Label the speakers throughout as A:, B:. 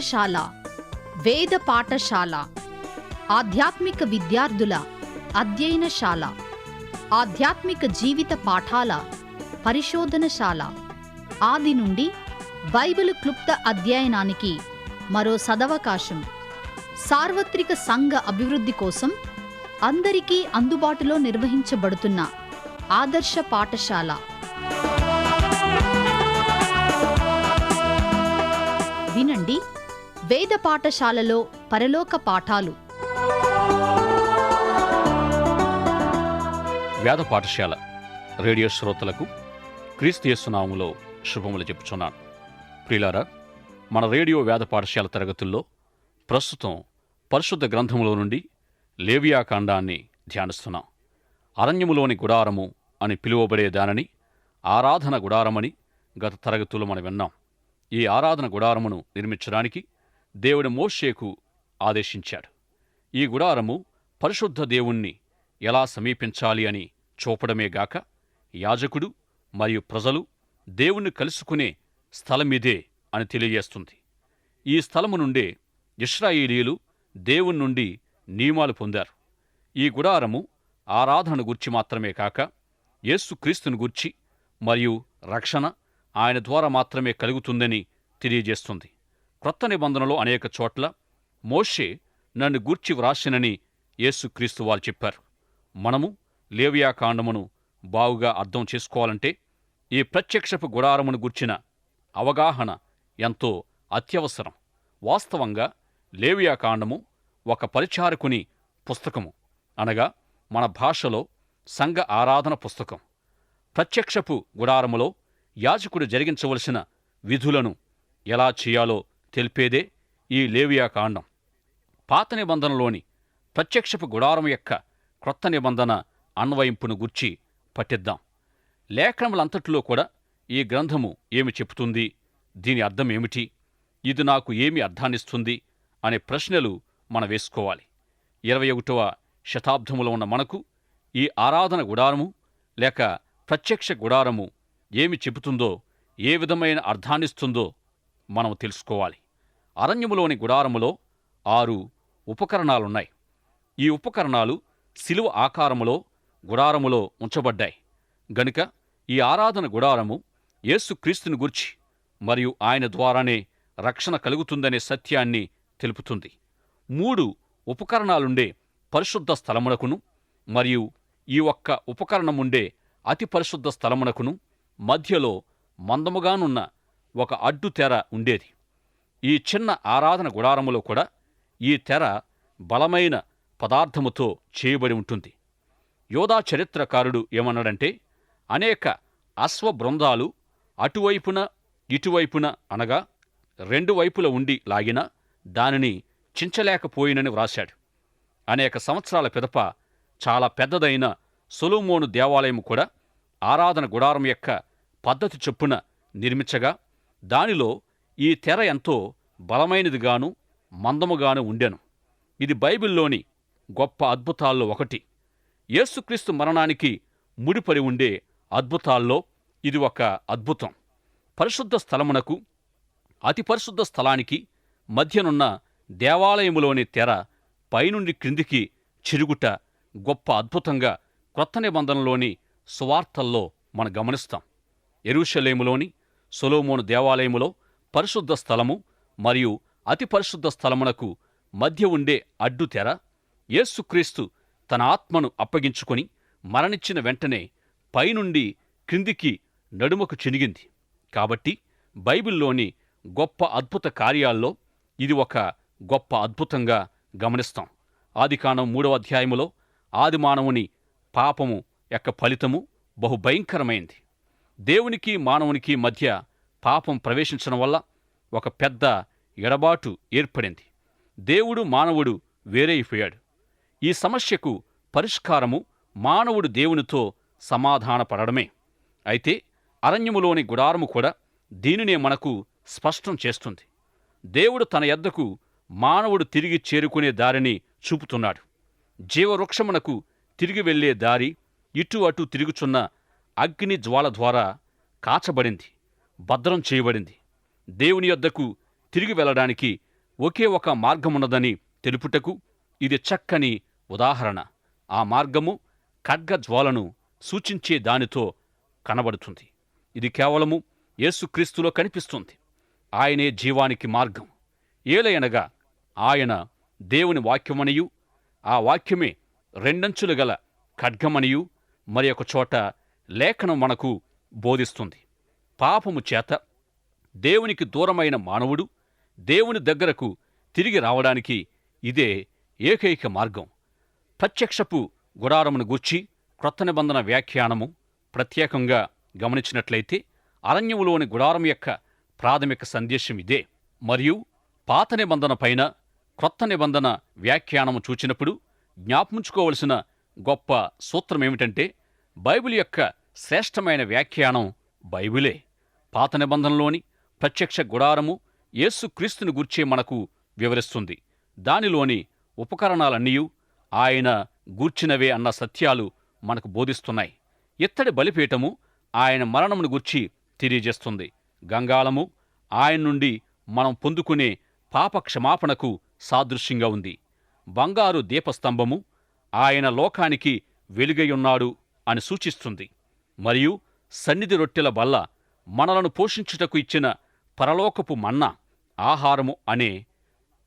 A: పాఠశాల, వేద పాఠశాల, ఆధ్యాత్మిక విద్యార్థుల అధ్యయనశాల, ఆధ్యాత్మిక జీవిత పాఠాల పరిశోధనశాల. ఆది నుండి బైబిల్ క్లుప్త అధ్యయనానికి మరో సదవకాశం. సార్వత్రిక సంఘ అభివృద్ధి కోసం అందరికీ అందుబాటులో నిర్వహించబడుతున్న ఆదర్శ పాఠశాల. వినండి, వేద పాఠశాలలో పరలోక పాఠాలు.
B: వేద పాఠశాల రేడియో శ్రోతలకు క్రీస్తు యేసు నామములో శుభములు చెప్పుచున్నాను. ప్రియులారా, మన రేడియో వేద పాఠశాల తరగతుల్లో ప్రస్తుతం పరిశుద్ధ గ్రంథములో నుండి లేవియాకాండాన్ని ధ్యానిస్తున్నాం. అరణ్యములోని గుడారము అని పిలువబడే దానిని ఆరాధన గుడారమని గత తరగతుల్లో మనం విన్నాం. ఈ ఆరాధన గుడారమును నిర్మించడానికి దేవుడు మోషేకు ఆదేశించాడు. ఈ గుడారము పరిశుద్ధ దేవుణ్ణి ఎలా సమీపించాలి అని చూపడమే గాక, యాజకుడు మరియు ప్రజలు దేవుణ్ణి కలుసుకునే స్థలమిదే అని తెలియజేస్తుంది. ఈ స్థలము నుండే ఇశ్రాయేలీయులు దేవుని నుండి నియమాలు పొందారు. ఈ గుడారము ఆరాధనను గూర్చి మాత్రమే కాక, యేసుక్రీస్తుని గూర్చి మరియు రక్షణ ఆయన ద్వారా మాత్రమే కలుగుతుందని తెలియజేస్తుంది. క్రొత్త నిబంధనలో అనేక చోట్ల మోషే నన్ను గూర్చి వ్రాసినని యేసుక్రీస్తు వారు చెప్పారు. మనము లేవియాకాండమును బాగుగా అర్థం చేసుకోవాలంటే ఈ ప్రత్యక్షపు గుడారమును గూర్చిన అవగాహన ఎంతో అత్యవసరం. వాస్తవంగా లేవియాకాండము ఒక పరిచారకుని పుస్తకము, అనగా మన భాషలో సంఘ ఆరాధన పుస్తకం. ప్రత్యక్షపు గుడారములో యాజకుడు జరిగించవలసిన విధులను ఎలా చేయాలో తెలిపేదే ఈ లేవియాకాండం. పాత నిబంధనలోని ప్రత్యక్షపు గుడారము యొక్క క్రొత్త నిబంధన అన్వయింపును గూర్చి పట్టిద్దాం. లేఖనములంతటిలో కూడా ఈ గ్రంథము ఏమి చెబుతుంది, దీని అర్థం ఏమిటి, ఇది నాకు ఏమి అర్థాన్నిస్తుంది అనే ప్రశ్నలు మనం వేసుకోవాలి. 21వ శతాబ్దములో ఉన్న మనకు ఈ ఆరాధన గుడారము లేక ప్రత్యక్ష గుడారము ఏమి చెబుతుందో, ఏ విధమైన అర్థాన్నిస్తుందో మనం తెలుసుకోవాలి. అరణ్యములోని గుడారములో 6 ఉపకరణాలున్నాయి. ఈ ఉపకరణాలు శిలువ ఆకారములో గుడారములో ఉంచబడ్డాయి గనుక ఈ ఆరాధన గుడారము యేసుక్రీస్తుని గూర్చి మరియు ఆయన ద్వారానే రక్షణ కలుగుతుందనే సత్యాన్ని తెలుపుతుంది. 3 ఉపకరణాలుండే పరిశుద్ధ స్థలమునకును మరియు ఈ ఒక్క ఉపకరణముండే అతి పరిశుద్ధ స్థలమునకును మధ్యలో మందముగానున్న ఒక అడ్డు తెర ఉండేది. ఈ చిన్న ఆరాధన గుడారములో కూడా ఈ తెర బలమైన పదార్థముతో చేయబడి ఉంటుంది. యోధా చరిత్రకారుడు ఏమన్నాడంటే, అనేక అశ్వ బృందాలు అటువైపున ఇటువైపున అనగా 2 వైపుల ఉండి లాగినా దానిని చించలేకపోయినని వ్రాశాడు. అనేక సంవత్సరాల పిదప చాలా పెద్దదైన సొలొమోను దేవాలయం కూడా ఆరాధన గుడారం యొక్క పద్ధతి చొప్పున నిర్మించగా దానిలో ఈ తెర ఎంతో బలమైనదిగాను మందముగాను ఉండెను. ఇది బైబిల్లోని గొప్ప అద్భుతాల్లో ఒకటి. యేసుక్రీస్తు మరణానికి ముడిపడి ఉండే అద్భుతాల్లో ఇది ఒక అద్భుతం. పరిశుద్ధ స్థలమునకు అతి పరిశుద్ధ స్థలానికి మధ్యనున్న దేవాలయములోని తెర పైనుండి క్రిందికి చిరుగుట గొప్ప అద్భుతంగా క్రొత్త నిబంధనలోని సువార్తల్లో మనం గమనిస్తాం. యెరూషలేములోని సొలొమోను దేవాలయములో పరిశుద్ధ స్థలము మరియు అతి పరిశుద్ధ స్థలమునకు మధ్య ఉండే అడ్డు తెర యేసుక్రీస్తు తన ఆత్మను అప్పగించుకొని మరణించిన వెంటనే పైనుండి క్రిందికి నడుమకు చినిగింది. కాబట్టి బైబిల్లోని గొప్ప అద్భుత కార్యాల్లో ఇది ఒక గొప్ప అద్భుతంగా గమనిస్తాం. ఆదికాండం 3వ అధ్యాయములో ఆది మానవుని పాపము యొక్క ఫలితము బహుభయంకరమైంది. దేవునికి మానవునికి మధ్య పాపం ప్రవేశించడం వల్ల ఒక పెద్ద ఎడబాటు ఏర్పడింది. దేవుడు మానవుడు వేరైపోయాడు. ఈ సమస్యకు పరిష్కారము మానవుడు దేవునితో సమాధానపడడమే. అయితే అరణ్యములోని గుడారము కూడా దీనినే మనకు స్పష్టం చేస్తుంది. దేవుడు తన యొద్దకు మానవుడు తిరిగి చేరుకునే దారిని చూపుతున్నాడు. జీవవృక్షమునకు తిరిగి వెళ్లే దారి ఇటు అటు తిరుగుచున్న అగ్ని జ్వాల ద్వారా కాచబడింది, భద్రం చేయబడింది. దేవుని యొద్దకు తిరిగి వెళ్ళడానికి ఒకే ఒక మార్గమున్నదని తెలుపుటకు ఇది చక్కని ఉదాహరణ. ఆ మార్గము ఖడ్గజ్వాలను సూచించే దానితో కనబడుతుంది. ఇది కేవలము యేసుక్రీస్తులో కనిపిస్తుంది. ఆయనే జీవానికి మార్గం. ఏలయనగా ఆయన దేవుని వాక్యమనియు, ఆ వాక్యమే రెండంచులు గల ఖడ్గమనియు మరి ఒక చోట లేఖనం మనకు బోధిస్తుంది. పాపము చేత దేవునికి దూరమైన మానవుడు దేవుని దగ్గరకు తిరిగి రావడానికి ఇదే ఏకైక మార్గం. ప్రత్యక్షపు గుడారమును గూర్చి క్రొత్త నిబంధన వ్యాఖ్యానము ప్రత్యేకంగా గమనించినట్లయితే అరణ్యములోని గుడారం యొక్క ప్రాథమిక సందేశం ఇదే. మరియు పాత నిబంధన పైన క్రొత్త నిబంధన వ్యాఖ్యానము చూచినప్పుడు జ్ఞాపముంచుకోవలసిన గొప్ప సూత్రమేమిటంటే, బైబిల్ యొక్క శ్రేష్టమైన వ్యాఖ్యానం బైబిలే. పాత నిబంధనలోని ప్రత్యక్ష గుడారము యేసుక్రీస్తుని గూర్చే మనకు వివరిస్తుంది. దానిలోని ఉపకరణాలన్నీ ఆయన గూర్చినవే అన్న సత్యాలు మనకు బోధిస్తున్నాయి. ఇత్తడి బలిపీఠము ఆయన మరణమును గూర్చి తెలియజేస్తుంది. గంగాళము ఆయన నుండి మనం పొందుకునే పాప క్షమాపణకు సాదృశ్యంగా ఉంది. బంగారు దీపస్తంభము ఆయన లోకానికి వెలుగైయున్నాడు అని సూచిస్తుంది. మరియు సన్నిధి రొట్టెల బల్ల మనలను పోషించుటకు ఇచ్చిన పరలోకపు మన్నా ఆహారము అనే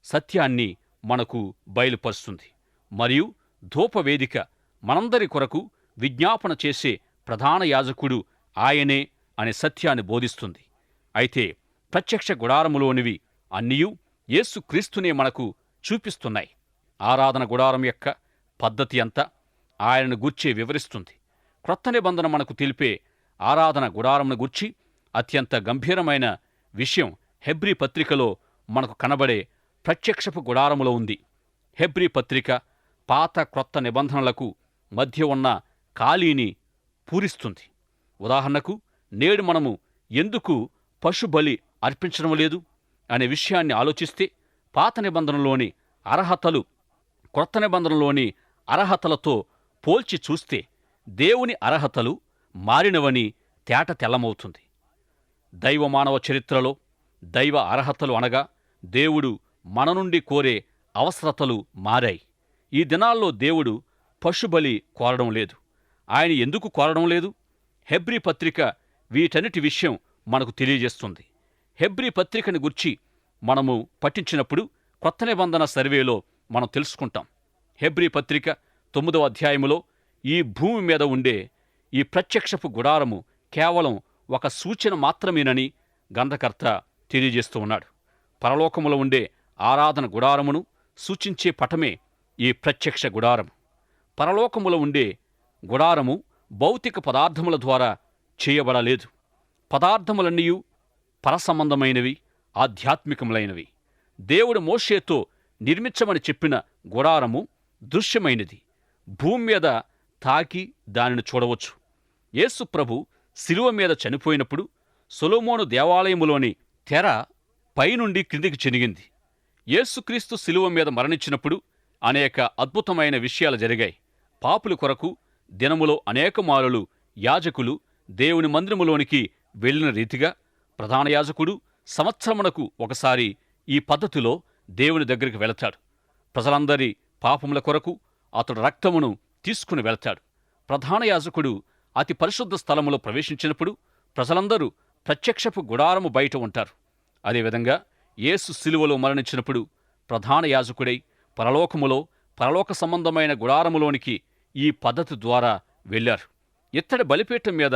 B: సత్యాన్ని మనకు బయలుపరుస్తుంది. మరియు ధూపవేదిక మనందరి కొరకు విజ్ఞాపన చేసే ప్రధాన యాజకుడు ఆయనే అనే సత్యాన్ని బోధిస్తుంది. అయితే ప్రత్యక్ష గుడారములోనివి అన్నీయూ యేసుక్రీస్తునే మనకు చూపిస్తున్నాయి. ఆరాధన గుడారం యొక్క పద్ధతి అంతా ఆయనను గూర్చే వివరిస్తుంది. క్రొత్త నిబంధన మనకు తెలిపే ఆరాధన గుడారమును గూర్చి అత్యంత గంభీరమైన విషయం హెబ్రీ పత్రికలో మనకు కనబడే ప్రత్యక్షపు గుడారములో ఉంది. హెబ్రీ పత్రిక పాత క్రొత్త నిబంధనలకు మధ్య ఉన్న ఖాళీని పూరిస్తుంది. ఉదాహరణకు, నేడు మనము ఎందుకు పశుబలి అర్పించడం లేదు అనే విషయాన్ని ఆలోచిస్తే, పాత నిబంధనలోని అర్హతలు క్రొత్త నిబంధనలోని అర్హతలతో పోల్చి చూస్తే దేవుని అర్హతలు మారినవని తేట తెల్లమవుతుంది. దైవ మానవ చరిత్రలో దైవ అర్హతలు అనగా దేవుడు మన నుండి కోరే అవసరతలు మారాయి. ఈ దినాల్లో దేవుడు పశుబలి కోరడం లేదు. ఆయన ఎందుకు కోరడం లేదు? హెబ్రీ పత్రిక వీటన్నిటి విషయం మనకు తెలియజేస్తుంది. హెబ్రీ పత్రికని గుర్చి మనము పఠించినప్పుడు కొత్త నిబంధన సర్వేలో మనం తెలుసుకుంటాం. హెబ్రీ పత్రిక 9వ అధ్యాయములో ఈ భూమి మీద ఉండే ఈ ప్రత్యక్షపు గుడారము కేవలం ఒక సూచన మాత్రమేనని గ్రంథకర్త తెలియజేస్తూ ఉన్నాడు. పరలోకములో ఉండే ఆరాధన గుడారమును సూచించే పటమే ఈ ప్రత్యక్ష గుడారము. పరలోకములో ఉండే గుడారము భౌతిక పదార్థముల ద్వారా చేయబడలేదు. పదార్థములన్నీ పరసంబంధమైనవి, ఆధ్యాత్మికములైనవి. దేవుడు మోషేతో నిర్మించమని చెప్పిన గుడారము దృశ్యమైనది. భూమి మీద తాకి దానిని చూడవచ్చు. యేసు ప్రభు శిలువ మీద చనిపోయినప్పుడు సొలొమోను దేవాలయములోని తెర పైనుండి క్రిందికి చెనిగింది. యేసుక్రీస్తు శిలువ మీద మరణించినప్పుడు అనేక అద్భుతమైన విషయాలు జరిగాయి. పాపుల కొరకు దినములో అనేక మారులు యాజకులు దేవుని మందిరములోనికి వెళ్ళిన రీతిగా ప్రధాన యాజకుడు సంవత్సరమునకు ఒకసారి ఈ పద్ధతిలో దేవుని దగ్గరికి వెళతాడు. ప్రజలందరి పాపముల కొరకు అతడు రక్తమును తీసుకుని వెళతాడు. ప్రధాన యాజకుడు అతి పరిశుద్ధ స్థలములో ప్రవేశించినప్పుడు ప్రజలందరూ ప్రత్యక్షపు గుడారము బయట ఉంటారు. అదేవిధంగా యేసు శిలువలో మరణించినప్పుడు ప్రధాన యాజకుడై పరలోకములో పరలోక సంబంధమైన గుడారములోనికి ఈ పద్ధతి ద్వారా వెళ్ళారు. ఇత్తడి బలిపీఠం మీద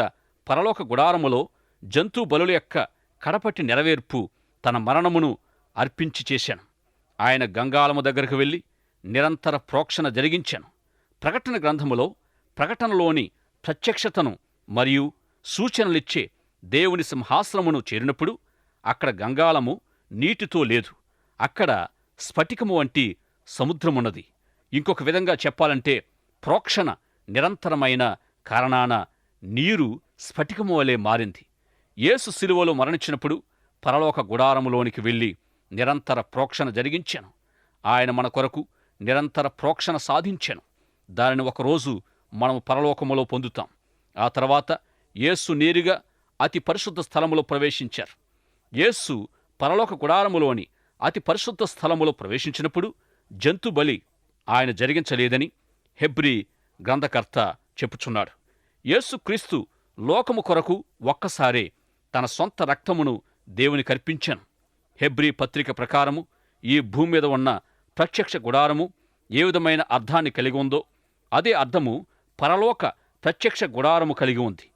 B: పరలోక గుడారములో జంతు బలుల యొక్క కడపటి నెరవేర్పు తన మరణమును అర్పించి చేశాను. ఆయన గంగాళము దగ్గరకు వెళ్ళి నిరంతర ప్రోక్షణ జరిగించాను. ప్రకటన గ్రంథములో ప్రకటనలోని ప్రత్యక్షతను మరియు సూచనలిచ్చే దేవుని సింహాసనమును చేరినప్పుడు అక్కడ గంగాళము నీటితో లేదు. అక్కడ స్ఫటికము వంటి సముద్రమున్నది. ఇంకొక విధంగా చెప్పాలంటే ప్రోక్షణ నిరంతరమైన కారణాన నీరు స్ఫటికము వలె మారింది. యేసు శిలువలో మరణించినప్పుడు పరలోక గుడారములోనికి వెళ్ళి నిరంతర ప్రోక్షణ జరిగించాను. ఆయన మన కొరకు నిరంతర ప్రోక్షణ సాధించాను. దానిని ఒకరోజు మనము పరలోకములో పొందుతాం. ఆ తర్వాత యేసు నేరుగా అతి పరిశుద్ధ స్థలములో ప్రవేశించారు. యేసు పరలోక గుడారములోని అతి పరిశుద్ధ స్థలములో ప్రవేశించినప్పుడు జంతు బలి ఆయన జరిగించలేదని హెబ్రీ గ్రంథకర్త చెప్పుచున్నాడు. యేసుక్రీస్తు లోకము కొరకు ఒక్కసారే తన సొంత రక్తమును దేవునికి అర్పించాను. హెబ్రీ పత్రిక ప్రకారము ఈ భూమి మీద ఉన్న ప్రత్యక్ష గుడారము ఏ విధమైన అర్థాన్ని కలిగి ఉందో అదే అర్థము పరలోక ప్రత్యక్ష గుడారము కలిగి ఉంది.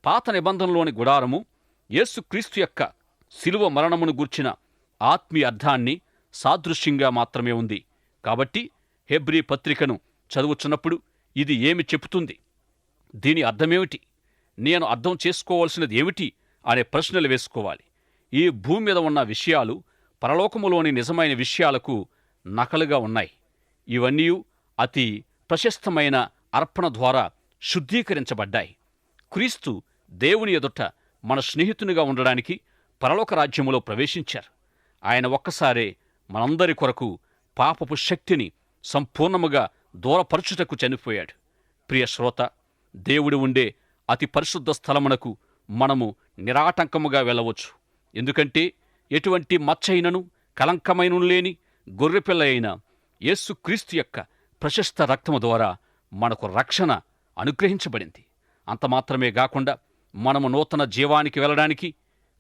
B: పాత నిబంధనలోని గుడారము యేసుక్రీస్తు యొక్క శిలువ మరణమును గూర్చిన ఆత్మీయ అర్థాన్ని సాదృశ్యంగా మాత్రమే ఉంది. కాబట్టి హెబ్రీ పత్రికను చదువుచున్నప్పుడు ఇది ఏమి చెబుతుంది, దీని అర్థమేమిటి, నేను అర్థం చేసుకోవాల్సినది ఏమిటి అనే ప్రశ్నలు వేసుకోవాలి. ఈ భూమి మీద ఉన్న విషయాలు పరలోకములోని నిజమైన విషయాలకు నకలుగా ఉన్నాయి. ఇవన్నీ అతి ప్రశస్తమైన అర్పణ ద్వారా శుద్ధీకరించబడ్డాయి. క్రీస్తు దేవుని ఎదుట మన స్నేహితునిగా ఉండడానికి పరలోక రాజ్యములో ప్రవేశించారు. ఆయన ఒక్కసారే మనందరి కొరకు పాపపు శక్తిని సంపూర్ణముగా దూరపరచుటకు చనిపోయాడు. ప్రియ శ్రోత, దేవుడు ఉండే అతి పరిశుద్ధ స్థలమునకు మనము నిరాటంకముగా వెళ్ళవచ్చు. ఎందుకంటే ఎటువంటి మచ్చైనను కలంకమైనను లేని గొర్రెపిల్ల అయిన యేసుక్రీస్తు యొక్క ప్రశస్త రక్తము ద్వారా మనకు రక్షణ అనుగ్రహించబడింది. అంత మాత్రమే కాకుండా మనము నూతన జీవానికి వెళ్ళడానికి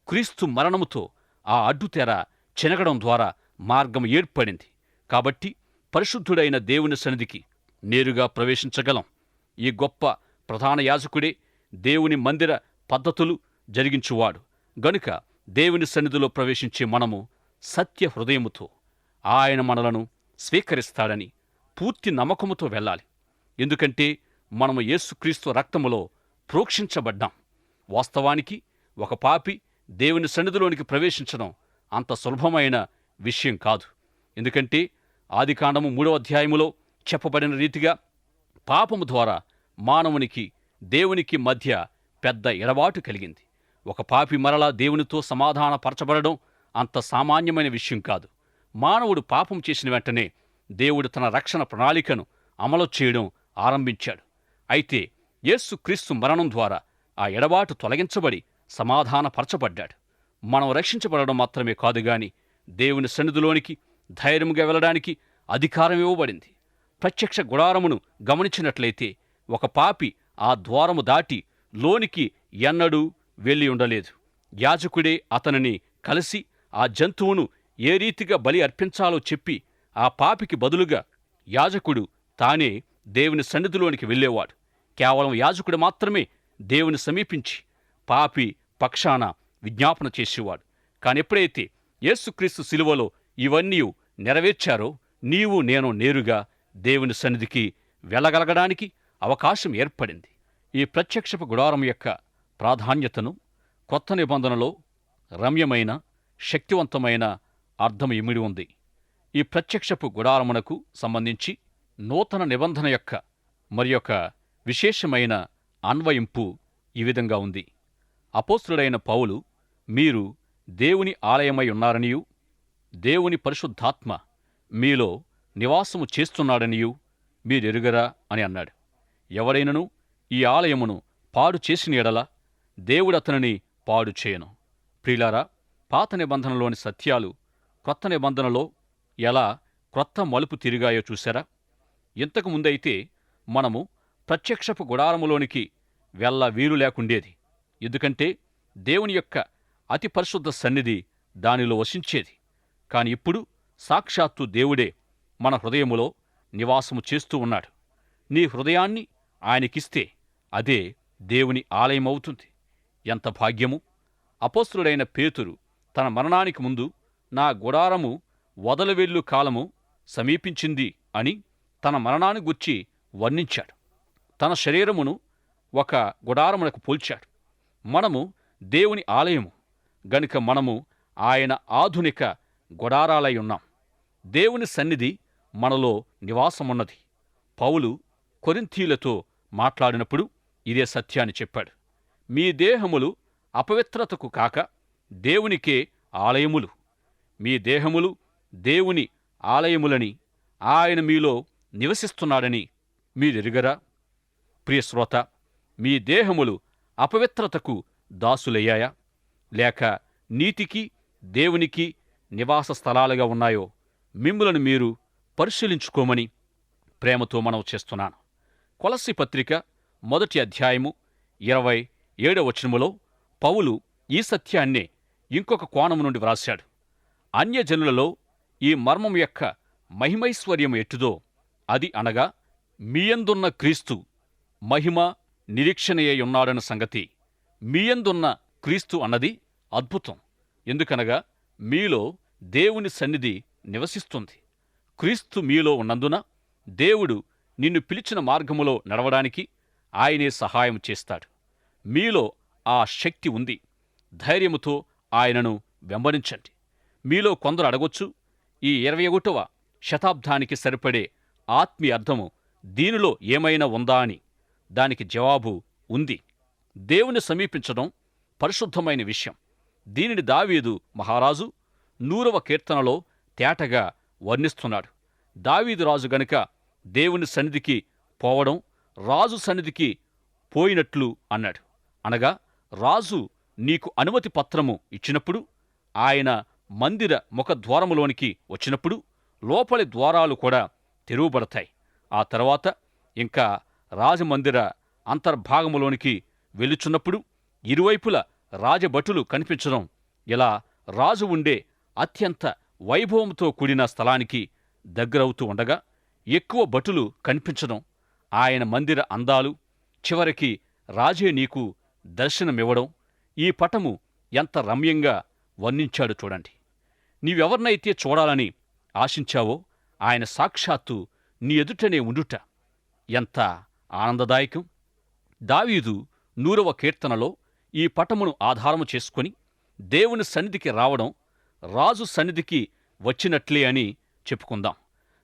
B: క్రీస్తు మరణముతో ఆ అడ్డుతెర చెనగడం ద్వారా మార్గం ఏర్పడింది. కాబట్టి పరిశుద్ధుడైన దేవుని సన్నిధికి నేరుగా ప్రవేశించగలం. ఈ గొప్ప ప్రధాన యాజకుడే దేవుని మందిర పద్ధతులు జరిగించువాడు గనుక దేవుని సన్నిధిలో ప్రవేశించే మనము సత్య హృదయముతో ఆయన మనలను స్వీకరిస్తాడని పూర్తి నమ్మకముతో వెళ్ళాలి. ఎందుకంటే మనము యేసుక్రీస్తు రక్తములో ప్రోక్షించబడ్డాం. వాస్తవానికి ఒక పాపి దేవుని సన్నిధిలోనికి ప్రవేశించడం అంత సులభమైన విషయం కాదు. ఎందుకంటే ఆదికాండము 3వ అధ్యాయములో చెప్పబడిన రీతిగా పాపము ద్వారా మానవునికి దేవునికి మధ్య పెద్ద ఎడబాటు కలిగింది. ఒక పాపి మరలా దేవునితో సమాధానపరచబడడం అంత సామాన్యమైన విషయం కాదు. మానవుడు పాపం చేసిన వెంటనే దేవుడు తన రక్షణ ప్రణాళికను అమలు చేయడం ఆరంభించాడు. అయితే యేసుక్రీస్తు మరణం ద్వారా ఆ ఎడబాటు తొలగించబడి సమాధానపరచబడ్డాడు. మనం రక్షించబడడం మాత్రమే కాదు గాని దేవుని సన్నిధిలోనికి ధైర్యంగా వెళ్ళడానికి అధికారం ఇవ్వబడింది. ప్రత్యక్ష గుడారమును గమనించినట్లయితే ఒక పాపి ఆ ద్వారము దాటి లోనికి ఎన్నడూ వెళ్ళి ఉండలేదు. యాజకుడే అతనిని కలిసి ఆ జంతువును ఏ రీతిగా బలి అర్పించాలో చెప్పి ఆ పాపికి బదులుగా యాజకుడు తానే దేవుని సన్నిధిలోనికి వెళ్ళేవాడు. కేవలం యాజకుడు మాత్రమే దేవుని సమీపించి పాపి పక్షాన విజ్ఞాపన చేసేవాడు. కానెప్పుడైతే యేసుక్రీస్తు శిలువలో ఇవన్నీ నెరవేర్చారో నీవు నేను నేరుగా దేవుని సన్నిధికి వెళ్ళగలగడానికి అవకాశం ఏర్పడింది. ఈ ప్రత్యక్షపు గుడారం యొక్క ప్రాధాన్యతను కొత్త నిబంధనలో రమ్యమైన శక్తివంతమైన అర్థం ఇమిడి ఉంది. ఈ ప్రత్యక్షపు గుడారమునకు సంబంధించి నూతన నిబంధన యొక్క మరియొక విశేషమైన అన్వయింపు ఈ విధంగా ఉంది. అపోస్తులుడైన పౌలు మీరు దేవుని ఆలయమై ఉన్నారనియూ దేవుని పరిశుద్ధాత్మ మీలో నివాసము చేస్తున్నాడనియూ మీరెరుగరా అని అన్నాడు. ఎవడైనను ఈ ఆలయమును పాడు చేసిన ఎడల దేవుడతనిని పాడు చేయను. ప్రియులారా, పాత నిబంధనలోని సత్యాలు కొత్త నిబంధనలో ఎలా క్రొత్త మలుపు తిరిగాయో చూశారా? ఇంతకు ముందైతే మనము ప్రత్యక్షపు గుడారములోనికి వెళ్ళ వీలు లేకుండేది. ఎందుకంటే దేవుని యొక్క అతి పరిశుద్ధ సన్నిధి దానిలో వసించేది. కాని ఇప్పుడు సాక్షాత్తు దేవుడే మన హృదయములో నివాసము చేస్తూ ఉన్నాడు. నీ హృదయాన్ని ఆయనకిస్తే అదే దేవుని ఆలయమవుతుంది. ఎంత భాగ్యము! అపోస్తులుడైన పేతురు తన మరణానికి ముందు నా గుడారము వదలవెళ్ళు కాలము సమీపించింది అని తన మరణాన్ని గుర్చి వర్ణించాడు. తన శరీరమును ఒక గుడారమునకు పోల్చాడు. మనము దేవుని ఆలయము గనుక మనము ఆయన ఆధునిక గుడారాలై ఉన్నాం. దేవుని సన్నిధి మనలో నివాసమున్నది. పౌలు కొరింథీయులతో మాట్లాడినప్పుడు ఇదే సత్యాన్ని చెప్పాడు. మీ దేహములు అపవిత్రతకు కాక దేవునికే ఆలయములు. మీ దేహములు దేవుని ఆలయములని ఆయన మీలో నివసిస్తున్నాడని మీరెరుగరా? ప్రియశ్రోత, మీ దేహములు అపవిత్రతకు దాసులయ్యాయా? లేక నీతికి దేవునికి నివాస స్థలాలుగా ఉన్నాయో మిమ్ములను మీరు పరిశీలించుకోమని ప్రేమతో మనవి చేస్తున్నాను. కొలస్సీ పత్రిక 1 అధ్యాయము 27వ వచనములో పౌలు ఈ సత్యాన్నే ఇంకొక కోణం నుండి వ్రాశాడు. అన్యజనులలో ఈ మర్మం యొక్క మహిమైశ్వర్యం ఎట్టుదో అది అనగా మీయందున్న క్రీస్తు మహిమ నిరీక్షణయ్యున్నాడన్న సంగతి. మీయందున్న క్రీస్తు అన్నది అద్భుతం. ఎందుకనగా మీలో దేవుని సన్నిధి నివసిస్తుంది. క్రీస్తు మీలో ఉన్నందున దేవుడు నిన్ను పిలిచిన మార్గములో నడవడానికి ఆయనే సహాయం చేస్తాడు. మీలో ఆ శక్తి ఉంది. ధైర్యముతో ఆయనను వెంబడించండి. మీలో కొందరు అడగొచ్చు, ఈ 21వ శతాబ్దానికి సరిపడే ఆత్మీయ అర్థము దీనిలో ఏమైనా ఉందా అని. దానికి జవాబు ఉంది. దేవుని సమీపించడం పరిశుద్ధమైన విషయం. దీనిని దావీదు మహారాజు 100వ కీర్తనలో తేటగా వర్ణిస్తున్నాడు. దావీదు రాజు గనుక దేవుని సన్నిధికి పోవడం రాజు సన్నిధికి పోయినట్లు అన్నాడు. అనగా రాజు నీకు అనుమతి పత్రము ఇచ్చినప్పుడు, ఆయన మందిర ముఖద్వారములోనికి వచ్చినప్పుడు లోపలి ద్వారాలు కూడా తెరువబడతాయి. ఆ తర్వాత ఇంకా రాజమందిర అంతర్భాగములోనికి వెళ్ళుచున్నప్పుడు ఇరువైపుల రాజభటులు కనిపించడం, ఇలా రాజు ఉండే అత్యంత వైభవంతో కూడిన స్థలానికి దగ్గరవుతూ ఉండగా ఎక్కువ భటులు కనిపించడం, ఆయన మందిర అందాలు, చివరికి రాజే నీకు దర్శనమివ్వడం, ఈ పటము ఎంత రమ్యంగా వర్ణించాడు చూడండి. నీవెవర్నైతే చూడాలని ఆశించావో ఆయన సాక్షాత్తు నీ ఎదుటనే ఉండుట ఎంత ఆనందదాయకం. దావీదు 100వ కీర్తనలో ఈ పటమును ఆధారము చేసుకొని దేవుని సన్నిధికి రావడం రాజు సన్నిధికి వచ్చినట్లే అని చెప్పుకుందాం.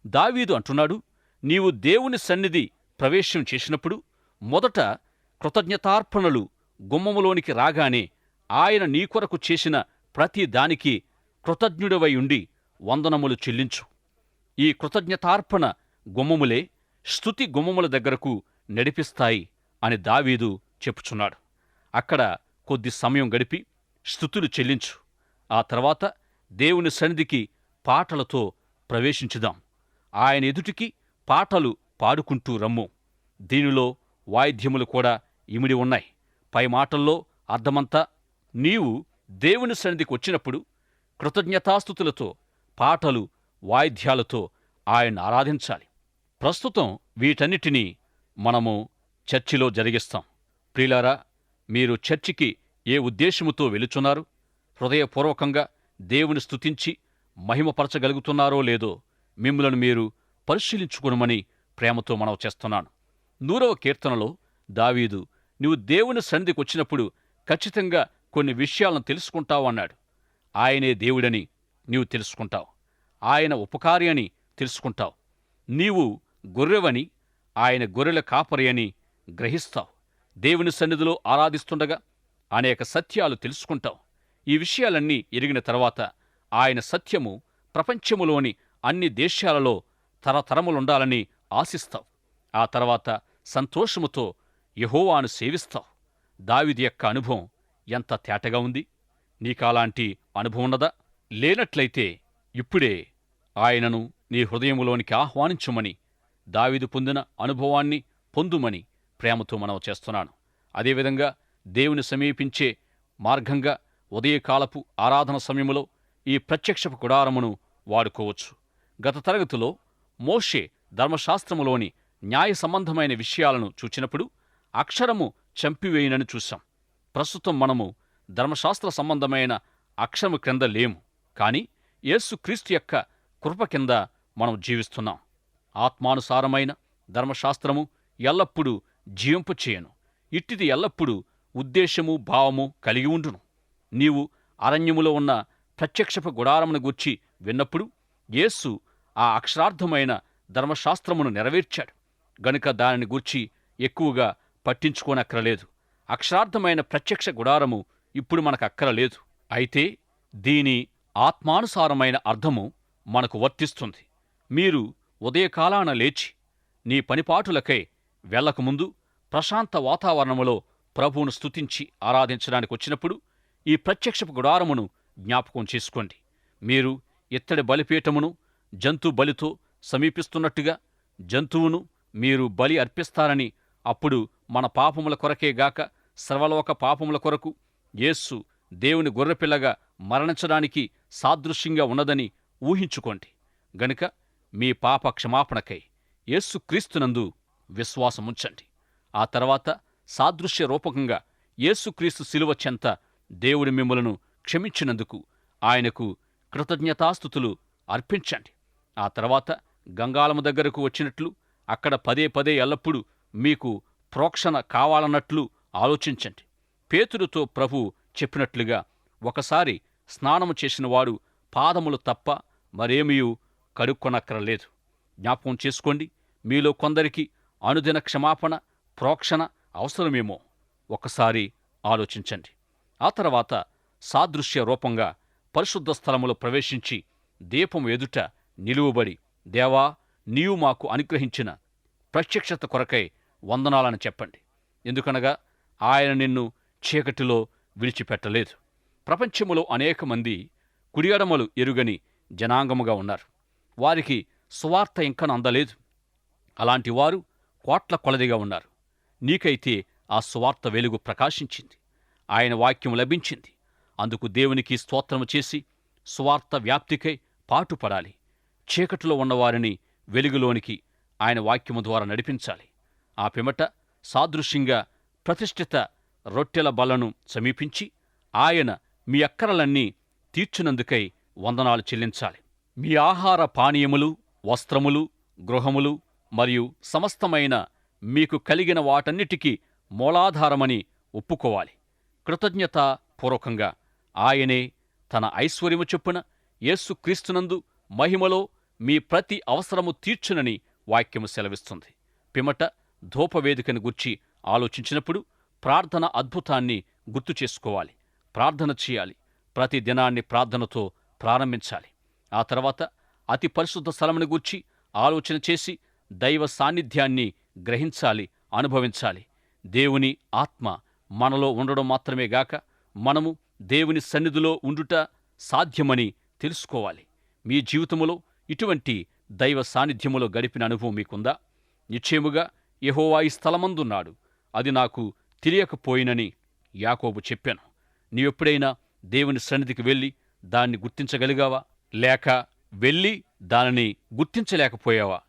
B: దావీదు అంటున్నాడు, నీవు దేవుని సన్నిధి ప్రవేశం చేసినప్పుడు మొదట కృతజ్ఞతార్పణలు గుమ్మములోనికి రాగానే ఆయన నీ కొరకు చేసిన ప్రతి దానికి కృతజ్ఞుడవై ఉండి వందనములు చెల్లించు. ఈ కృతజ్ఞతార్పణ గుమ్మములే స్తుతి గుమ్మముల దగ్గరకు నడిపిస్తాయి అని దావీదు చెప్పుచున్నాడు. అక్కడ కొద్ది సమయం గడిపి స్తుతులు చెల్లించు. ఆ తర్వాత దేవుని సన్నిధికి పాటలతో ప్రవేశించుదాం. ఆయన ఎదుటికి పాటలు పాడుకుంటూ రమ్ము. దీనిలో వాయిద్యములు కూడా ఇమిడి ఉన్నాయి. పై మాటల్లో అర్థమంతా నీవు దేవుని సన్నిధికి వచ్చినప్పుడు కృతజ్ఞతాస్తుతులతో, పాటలు, వాయిద్యాలతో ఆయన ఆరాధించాలి. ప్రస్తుతం వీటన్నిటినీ మనము చర్చిలో జరిగిస్తాం. ప్రియులారా, మీరు చర్చికి ఏ ఉద్దేశముతో వెళుచున్నారు? హృదయపూర్వకంగా దేవుని స్తుతించి మహిమపరచగలుగుతున్నారో లేదో మిమ్ములను మీరు పరిశీలించుకునమని ప్రేమతో మనవి చేస్తున్నాను. 100వ కీర్తనలో దావీదు, నీవు దేవుని సన్నిధికి వచ్చినప్పుడు ఖచ్చితంగా కొన్ని విషయాలను తెలుసుకుంటావు అన్నాడు. ఆయనే దేవుడని నీవు తెలుసుకుంటావు. ఆయన ఉపకారి అని తెలుసుకుంటావు. నీవు గొర్రెవని, ఆయన గొర్రెల కాపరి అని గ్రహిస్తావు. దేవుని సన్నిధిలో ఆరాధిస్తుండగా అనేక సత్యాలు తెలుసుకుంటావు. ఈ విషయాలన్నీ ఎరిగిన తర్వాత ఆయన సత్యము ప్రపంచములోని అన్ని దేశాలలో తరతరములుండాలని ఆశిస్తావు. ఆ తర్వాత సంతోషముతో యెహోవాను సేవిస్తావు. దావీదు యొక్క అనుభవం ఎంత తేటగా ఉంది. నీకాలాంటి అనుభవం ఉన్నదా? లేనట్లయితే ఇప్పుడే ఆయనను నీ హృదయములోనికి ఆహ్వానించుమని, దావీదు పొందిన అనుభవాన్ని పొందుమని ప్రేమతో మనవి చేస్తున్నాను. అదేవిధంగా దేవుని సమీపించే మార్గంగా ఉదయకాలపు ఆరాధన సమయములో ఈ ప్రత్యక్షపు గుడారమును వాడుకోవచ్చు. గత తరగతిలో మోషే ధర్మశాస్త్రములోని న్యాయ సంబంధమైన విషయాలను చూచినప్పుడు అక్షరము చంపివేయునని చూశాం. ప్రస్తుతం మనము ధర్మశాస్త్ర సంబంధమైన అక్షరము క్రింద లేము, కాని యేసుక్రీస్తు యొక్క కృప కింద మనం జీవిస్తున్నాం. ఆత్మానుసారమైన ధర్మశాస్త్రము ఎల్లప్పుడూ జీవింపు చేయను. ఇట్టిది ఎల్లప్పుడూ ఉద్దేశము, భావము కలిగి ఉండును. నీవు అరణ్యములో ఉన్న ప్రత్యక్షపు గుడారమును గూర్చి విన్నప్పుడు యేసు ఆ అక్షరార్థమైన ధర్మశాస్త్రమును నెరవేర్చాడు గనుక దానిని గూర్చి ఎక్కువగా పట్టించుకోనక్కరలేదు. అక్షరార్థమైన ప్రత్యక్ష గుడారము ఇప్పుడు మనకు అక్కరలేదు. అయితే దీని ఆత్మానుసారమైన అర్థము మనకు వర్తిస్తుంది. మీరు ఉదయకాలాన లేచి నీ పనిపాటులకై వెళ్లకముందు ప్రశాంత వాతావరణములో ప్రభువును స్తుతించి ఆరాధించడానికి వచ్చినప్పుడు ఈ ప్రత్యక్షపు గుడారమును జ్ఞాపకం చేసుకోండి. మీరు ఇత్తడి బలిపీఠమును జంతు బలితో సమీపిస్తున్నట్టుగా జంతువును మీరు బలి అర్పిస్తారని, అప్పుడు మన పాపముల కొరకే గాక సర్వలోక పాపముల కొరకు యేసు దేవుని గొర్రెపిల్లగా మరణించడానికి సాదృశ్యంగా ఉన్నదని ఊహించుకోండి. గనుక మీ పాప క్షమాపణకై యేసుక్రీస్తునందు విశ్వాసముంచండి. ఆ తర్వాత సాదృశ్య రూపకంగా యేసుక్రీస్తు శిలువ చెంత దేవుడి మిమ్ములను క్షమించినందుకు ఆయనకు కృతజ్ఞతాస్తుతులు అర్పించండి. ఆ తర్వాత గంగాళము దగ్గరకు వచ్చినట్లు అక్కడ పదే పదే ఎల్లప్పుడూ మీకు ప్రోక్షణ కావాలన్నట్లు ఆలోచించండి. పేతురుతో ప్రభు చెప్పినట్లుగా ఒకసారి స్నానము చేసినవాడు పాదములు తప్ప మరేమీయూ కడుక్కొనక్కరలేదు. జ్ఞాపకం చేసుకోండి, మీలో కొందరికి అనుదిన క్షమాపణ ప్రోక్షణ అవసరమేమో ఒకసారి ఆలోచించండి. ఆ తర్వాత సాదృశ్య రూపంగా పరిశుద్ధ స్థలములో ప్రవేశించి దీపం ఎదుట నిలువబడి, దేవా, నీవు మాకు అనుగ్రహించిన ప్రత్యక్షత కొరకై వందనాలని చెప్పండి. ఎందుకనగా ఆయన నిన్ను చీకటిలో విడిచిపెట్టలేదు. ప్రపంచములో అనేక మంది కుడియడమలు ఎరుగని జనాంగముగా ఉన్నారు. వారికి సువార్త ఇంకను అందలేదు. అలాంటి వారు కోట్ల కొలదిగా ఉన్నారు. నీకైతే ఆ సువార్త వెలుగు ప్రకాశించింది, ఆయన వాక్యం లభించింది. అందుకు దేవునికి స్తోత్రము చేసి సువార్త వ్యాప్తికై పాటుపడాలి. చీకటిలో ఉన్నవారిని వెలుగులోనికి ఆయన వాక్యము ద్వారా నడిపించాలి. ఆ పిమ్మట సాదృశ్యంగా ప్రతిష్ఠిత రొట్టెల బలను సమీపించి ఆయన మీ అక్కరలన్నీ తీర్చునందుకై వందనాలు చెల్లించాలి. మీ ఆహార పానీయములు, వస్త్రములు, గృహములు మరియు సమస్తమైన మీకు కలిగిన వాటన్నిటికీ మూలాధారమని ఒప్పుకోవాలి. కృతజ్ఞతాపూర్వకంగా ఆయనే తన ఐశ్వర్యము చొప్పున యేసుక్రీస్తునందు మహిమలో మీ ప్రతి అవసరము తీర్చునని వాక్యము సెలవిస్తుంది. పిమ్మట ధూపవేదికను గుర్చి ఆలోచించినప్పుడు ప్రార్థన అద్భుతాన్ని గుర్తు చేసుకోవాలి. ప్రార్థన చేయాలి. ప్రతి దినాన్ని ప్రార్థనతో ప్రారంభించాలి. ఆ తర్వాత అతి పరిశుద్ధ స్థలమును గూర్చి ఆలోచన చేసి దైవ సాన్నిధ్యాన్ని గ్రహించాలి, అనుభవించాలి. దేవుని ఆత్మ మనలో ఉండడం మాత్రమే గాక మనము దేవుని సన్నిధిలో ఉండుట సాధ్యమని తెలుసుకోవాలి. మీ జీవితములో ఇటువంటి దైవ సాన్నిధ్యములో గడిపిన అనుభవం మీకుందా? నిశ్చయముగా యెహోవా ఈ స్థలమందున్నాడు, అది నాకు తెలియకపోయినని యాకోబు చెప్పాను. నీవెప్పుడైనా దేవుని సన్నిధికి వెళ్ళి దాన్ని గుర్తించగలిగావా? లేక వెళ్ళి దానిని గుర్తించలేకపోయావా?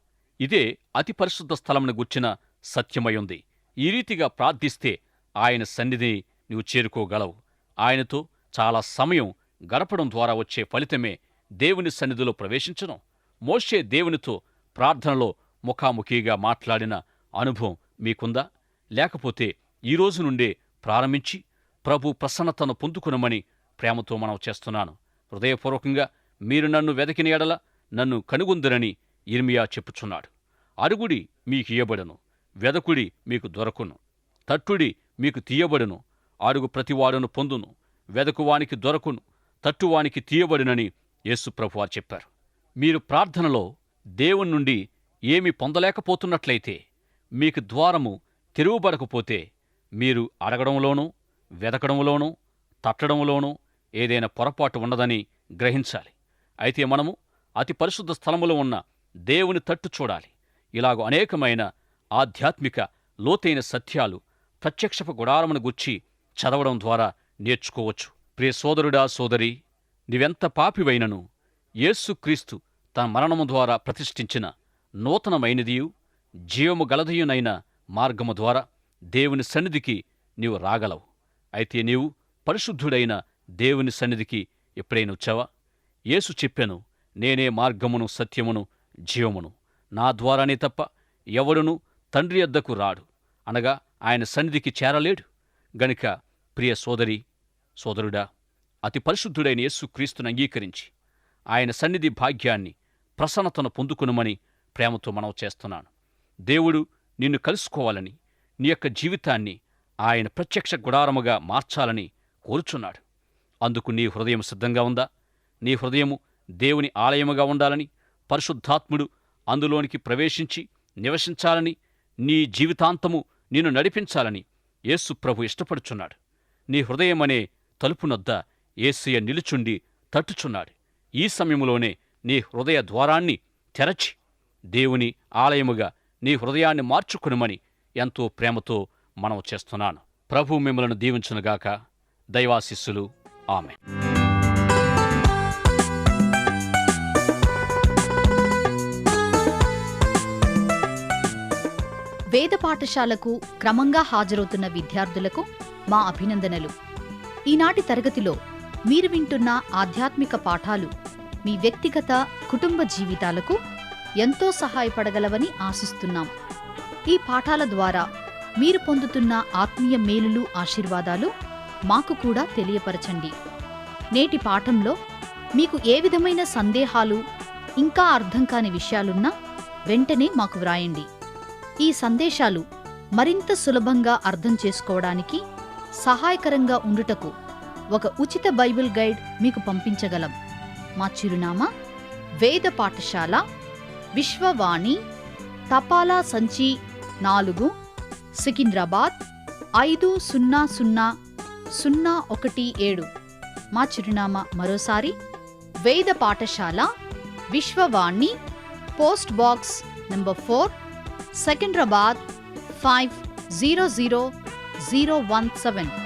B: ఇదే అతి పరిశుద్ధ స్థలమును గుర్చిన సత్యమయుంది. ఈ రీతిగా ప్రార్థిస్తే ఆయన సన్నిధిని నీవు చేరుకోగలవు. ఆయనతో చాలా సమయం గడపడం ద్వారా వచ్చే ఫలితమే దేవుని సన్నిధిలో ప్రవేశించడం. మోషే దేవునితో ప్రార్థనలో ముఖాముఖిగా మాట్లాడిన అనుభవం మీకుందా? లేకపోతే ఈ రోజు నుండే ప్రారంభించి ప్రభు ప్రసన్నతను పొందుకునమని ప్రేమతో మనవి చేస్తున్నాను. హృదయపూర్వకంగా మీరు నన్ను వెదకిన ఎడల నన్ను కనుగొందురని యిర్మీయా చెప్పుచున్నాడు. అరుగుడి మీకు ఇయ్యబడును, వెదకుడి మీకు దొరకును, తట్టుడి మీకు తీయబడును. అడుగు ప్రతివాడును పొందును, వెదకువానికి దొరకును, తట్టువానికి తీయబడునని యేసుప్రభువారు చెప్పారు. మీరు ప్రార్థనలో దేవుని నుండి ఏమి పొందలేకపోతున్నట్లయితే, మీకు ద్వారము తెరువబడకపోతే, మీరు అడగడంలోనూ వెదకడంలోనూ తట్టడంలోనూ ఏదైనా పొరపాటు ఉన్నదని గ్రహించాలి. అయితే మనము అతి పరిశుద్ధ స్థలములో ఉన్న దేవుని తట్టు చూడాలి. ఇలాగూ అనేకమైన ఆధ్యాత్మిక లోతైన సత్యాలు ప్రత్యక్షపు గుడారమును గుచ్చి చదవడం ద్వారా నేర్చుకోవచ్చు. ప్రియ సోదరుడా, సోదరి, నీవెంత పాపివైనను యేసుక్రీస్తు తన మరణము ద్వారా ప్రతిష్ఠించిన నూతనమైనదియు జీవము గలదియునైన మార్గము ద్వారా దేవుని సన్నిధికి నీవు రాగలవు. అయితే నీవు పరిశుద్ధుడైన దేవుని సన్నిధికి ఎప్పుడైనా వచ్చావా? యేసు చెప్పెను, నేనే మార్గమును సత్యమును జీవమును, నా ద్వారానే తప్ప ఎవడునూ తండ్రి యొద్దకు రాడు, అనగా ఆయన సన్నిధికి చేరలేడు. గనుక ప్రియ సోదరి, సోదరుడా, అతి పరిశుద్ధుడైన యేసుక్రీస్తును అంగీకరించి ఆయన సన్నిధి భాగ్యాన్ని ప్రసన్నతను పొందుకునమని ప్రేమతో మనవి చేస్తున్నాను. దేవుడు నిన్ను కలుసుకోవాలని, నీ యొక్క జీవితాన్ని ఆయన ప్రత్యక్ష గుడారముగా మార్చాలని కోరుచున్నాడు. అందుకు నీ హృదయం సిద్ధంగా ఉందా? నీ హృదయము దేవుని ఆలయముగా ఉండాలని, పరిశుద్ధాత్ముడు అందులోనికి ప్రవేశించి నివసించాలని, నీ జీవితాంతము నిన్ను నడిపించాలని యేసు ప్రభు ఇష్టపడుచున్నాడు. నీ హృదయమనే తలుపునొద్ద యేసయ్య నిలుచుండి తట్టుచున్నాడు. ఈ సమయంలోనే నీ హృదయ ద్వారాన్ని తెరచి దేవుని ఆలయముగా నీ హృదయాన్ని మార్చుకునమని ఎంతో ప్రేమతో మనవి చేస్తున్నాను. ప్రభు మిమ్మలను దీవించునుగాక. దైవాశిస్సులు. ఆమేన్.
A: వేద పాఠశాలకు క్రమంగా హాజరవుతున్న విద్యార్థులకు మా అభినందనలు. ఈనాటి తరగతిలో మీరు వింటున్న ఆధ్యాత్మిక పాఠాలు మీ వ్యక్తిగత, కుటుంబ జీవితాలకు ఎంతో సహాయపడగలవని ఆశిస్తున్నాం. ఈ పాఠాల ద్వారా మీరు పొందుతున్న ఆత్మీయ మేలులు, ఆశీర్వాదాలు మాకు కూడా తెలియపరచండి. నేటి పాఠంలో మీకు ఏ విధమైన సందేహాలు, ఇంకా అర్థం కాని విషయాలున్నా వెంటనే మాకు వ్రాయండి. ఈ సందేశాలు మరింత సులభంగా అర్థం చేసుకోవడానికి సహాయకరంగా ఉండుటకు ఒక ఉచిత బైబిల్ గైడ్ మీకు పంపించగలం. మా చిరునామా వేద పాఠశాల, విశ్వవాణి, తపాలా సంచి 4, సికింద్రాబాద్ 500017. మా చిరునామా మరోసారి వేద పాఠశాల, Vishwavani, post box number 4, Secunderabad 500017.